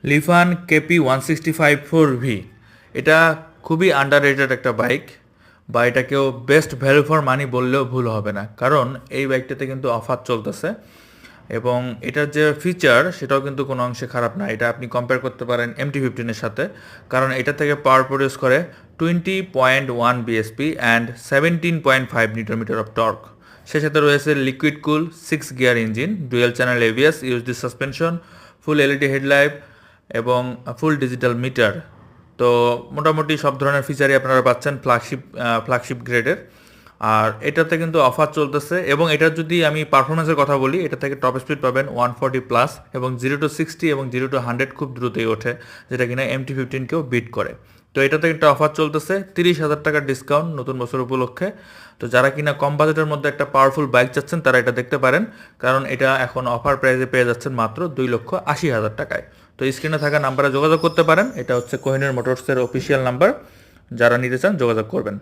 লিফান KP 165 4V, এটা খুবই underrated একটা বাইক, বা এটাকেও বেস্ট ভ্যালু ফর মানি বললেও ভুল হবে না, কারণ এই বাইকটাতে কিন্তু অফার চলতেছে এবং এটার যে ফিচার সেটাও কিন্তু কোনো অংশে খারাপ না। এটা আপনি কম্পেয়ার করতে পারেন MT-15 সাথে, কারণ এটা থেকে পাওয়ার প্রডিউস করে 20.1 bhp and 17.5 Nm of torque. সে সাথে রয়েছে liquid cool 6 gear engine, dual channel ABS, USD suspension, full LED headlight এবং ফুল ডিজিটাল মিটার। তো মোটামুটি সব ধরনের ফিচারই আপনারা পাচ্ছেন ফ্ল্যাগশিপ গ্রেডের। আর এটাতে কিন্তু অফার চলতেছে, এবং এটার যদি আমি পারফরমেন্সের কথা বলি, এটা থেকে টপ স্পিড পাবেন 140+, এবং 0-60 এবং 0-100 খুব দ্রুতই ওঠে, যেটা কিনা MT-15কেও বিট করে। তো এটাতে একটা অফার চলতেছে, 30,000 টাকার ডিসকাউন্ট নতুন বছর উপলক্ষে। তো যারা কিনা কম বাজেটের মধ্যে একটা পাওয়ারফুল বাইক চাচ্ছেন তারা এটা দেখতে পারেন, কারণ এটা এখন অফার প্রাইসে পেয়ে যাচ্ছেন মাত্র 2,80,000 টাকায়। তো স্ক্রিনে থাকা নাম্বারে যোগাযোগ করতে পারেন, এটা হচ্ছে কোহিনূর মোটরসের অফিসিয়াল নাম্বার। যারা নিতে চান যোগাযোগ করবেন।